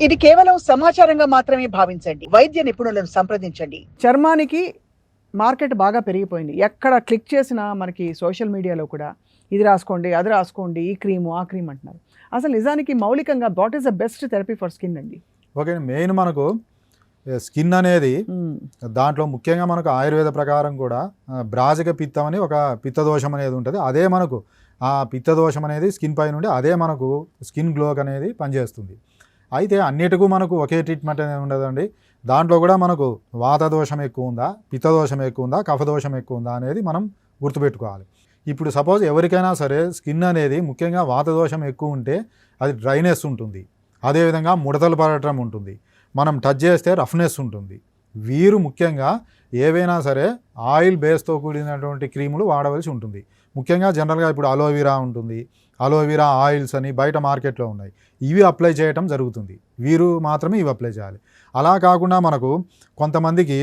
ఇది కేవలం సమాచారంగా మాత్రమే భావించండి. వైద్య నిపుణులను సంప్రదించండి. చర్మానికి మార్కెట్ బాగా పెరిగిపోయింది. ఎక్కడ క్లిక్ చేసినా మనకి సోషల్ మీడియాలో కూడా ఇది రాసుకోండి, అది రాసుకోండి, ఈ క్రీము, ఆ క్రీమ్ అంటున్నారు. అసలు నిజానికి మౌలికంగా what is the best therapy for skin అండి? ఓకే, మెయిన్ మనకు స్కిన్ అనేది దాంట్లో ముఖ్యంగా మనకు ఆయుర్వేద ప్రకారం కూడా బ్రాజక పిత్తం అని ఒక పిత్తదోషం అనేది ఉంటుంది. అదే మనకు ఆ పిత్తదోషం అనేది స్కిన్ పై నుండి అదే మనకు స్కిన్ గ్లోక్ అనేది పనిచేస్తుంది. అయితే అన్నిటికీ మనకు ఒకే ట్రీట్మెంట్ అనేది ఉండదండి. దాంట్లో కూడా మనకు వాత దోషం ఎక్కువ ఉందా, పిత్తదోషం ఎక్కువ ఉందా, కఫదోషం ఎక్కువ ఉందా అనేది మనం గుర్తుపెట్టుకోవాలి. ఇప్పుడు సపోజ్ ఎవరికైనా సరే స్కిన్ అనేది ముఖ్యంగా వాత దోషం ఎక్కువ ఉంటే అది డ్రైనెస్ ఉంటుంది, అదేవిధంగా ముడతలు పడటం ఉంటుంది, మనం టచ్ చేస్తే రఫ్నెస్ ఉంటుంది. వీరు ముఖ్యంగా ఏవైనా సరే ఆయిల్ బేస్తో కూడినటువంటి క్రీములు వాడవలసి ఉంటుంది. ముఖ్యంగా జనరల్గా ఇప్పుడు అలోవెరా ఉంటుంది, అలోవెరా ఆయిల్స్ అని బయట మార్కెట్లో ఉన్నాయి, ఇవి అప్లై చేయటం జరుగుతుంది. వీరు మాత్రమే ఇవి అప్లై చేయాలి. అలా కాకుండా మనకు కొంతమందికి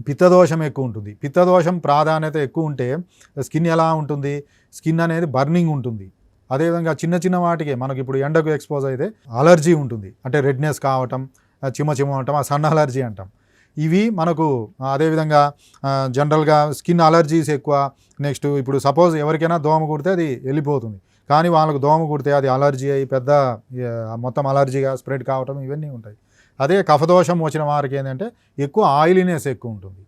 పిత్తదోషం ఎక్కువ ఉంటుంది. పిత్తదోషం ప్రాధాన్యత ఎక్కువ ఉంటే స్కిన్ ఎలా ఉంటుంది, స్కిన్ అనేది బర్నింగ్ ఉంటుంది. అదేవిధంగా చిన్న చిన్న వాటికి మనకి ఇప్పుడు ఎండకు ఎక్స్పోజ్ అయితే అలర్జీ ఉంటుంది, అంటే రెడ్నెస్ కావటం, చిమ్మ అంటాం, ఆ సన్ అలర్జీ అంటాం. ఇవి మనకు అదేవిధంగా జనరల్గా స్కిన్ అలర్జీస్ ఎక్కువ. నెక్స్ట్ ఇప్పుడు సపోజ్ ఎవరికైనా దోమ కుడితే అది వెళ్ళిపోతుంది, కానీ వాళ్ళకు దోమ కుడితే అది అలర్జీ అయ్యి పెద్ద మొత్తం అలర్జీగా స్ప్రెడ్ కావటం ఇవన్నీ ఉంటాయి. అదే కఫదోషం వచ్చిన వారికి ఏంటంటే ఎక్కువ ఆయిలీనెస్ ఎక్కువ ఉంటుంది.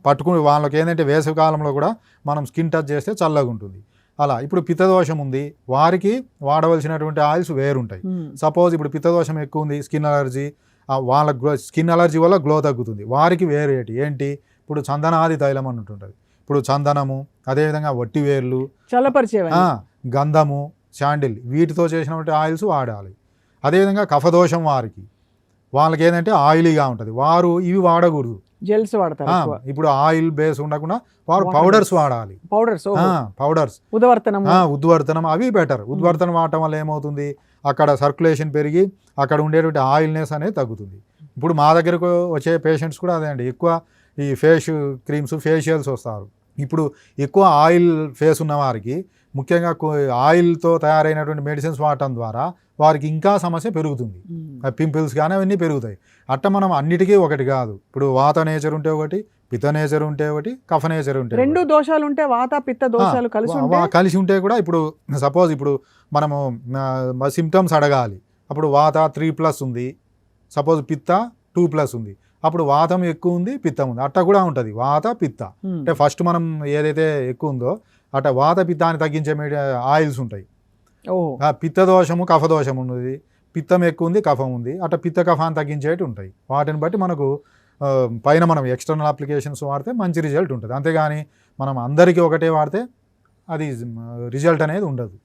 పట్టుకుని వాళ్ళకి ఏంటంటే వేసవి కాలంలో కూడా మనం స్కిన్ టచ్ చేస్తే చల్లగా ఉంటుంది. అలా ఇప్పుడు పిత్తదోషం ఉంది, వారికి వాడవలసినటువంటి ఆయిల్స్ వేరుంటాయి. సపోజ్ ఇప్పుడు పిత్తదోషం ఎక్కువ ఉంది, స్కిన్ అలర్జీ, వాళ్ళ స్కిన్ అలర్జీ వల్ల గ్లో తగ్గుతుంది, వారికి వేరేటి ఏంటి, ఇప్పుడు చందనాది తైలం అని ఉంటుంది. ఇప్పుడు చందనము, అదేవిధంగా వట్టివేర్లు, గంధము, శాండిల్, వీటితో చేసినటువంటి ఆయిల్స్ వాడాలి. అదేవిధంగా కఫదోషం వారికి వాళ్ళకి ఏంటంటే ఆయిలీగా ఉంటుంది, వారు ఇవి వాడకూడదు, జెల్స్ వాడతారు. ఇప్పుడు ఆయిల్ బేస్ ఉండకుండా వారు పౌడర్స్ వాడాలి. పౌడర్స్ ఉద్వర్తనం అవి బెటర్. ఉద్వర్తనం వాడటం వల్ల ఏమవుతుంది, అక్కడ సర్క్యులేషన్ పెరిగి అక్కడ ఉండేటువంటి ఆయిల్నెస్ అనేది తగ్గుతుంది. ఇప్పుడు మా దగ్గరకు వచ్చే పేషెంట్స్ కూడా అదే అండి, ఎక్కువ ఈ ఫేస్ క్రీమ్స్, ఫేషియల్స్ వస్తారు. ఇప్పుడు ఎక్కువ ఆయిల్ ఫేస్ ఉన్న వారికి ముఖ్యంగా ఆయిల్తో తయారైనటువంటి మెడిసిన్స్ వాడటం ద్వారా వారికి ఇంకా సమస్య పెరుగుతుంది, పింపుల్స్ కానీ అవన్నీ పెరుగుతాయి. అట్ట మనం అన్నిటికీ ఒకటి కాదు, ఇప్పుడు వాత నేచర్ ఉంటే ఒకటి, పిత్త నేచర్ ఉంటే ఒకటి, కఫ నేచర్ ఉంటే, రెండు దోషాలు ఉంటే వాత పిత్త దోషాలు కలిసి ఉంటే కూడా ఇప్పుడు సపోజ్ ఇప్పుడు మనము సిమ్టమ్స్ అడగాలి, అప్పుడు వాత 3+ ఉంది, సపోజ్ పిత్త 2+ ఉంది, అప్పుడు వాతం ఎక్కువ ఉంది, పిత్తం ఉంది, అట్ట కూడా ఉంటుంది వాత పిత్త. అంటే ఫస్ట్ మనం ఏదైతే ఎక్కువ ఉందో అట్ట వాత పిత్తాన్ని తగ్గించే ఆయిల్స్ ఉంటాయి. పిత్తదోషము కఫదోషం ఉన్నది, పిత్తం ఎక్కువ ఉంది, కఫం ఉంది, అట్లా పిత్త కఫాన్ని తగ్గించేటి ఉంటాయి. వాటిని బట్టి మనకు పైన మనం ఎక్స్టర్నల్ అప్లికేషన్స్ వాడితే మంచి రిజల్ట్ ఉంటుంది. అంతేగాని మనం అందరికీ ఒకటే వాడితే అది రిజల్ట్ అనేది ఉండదు.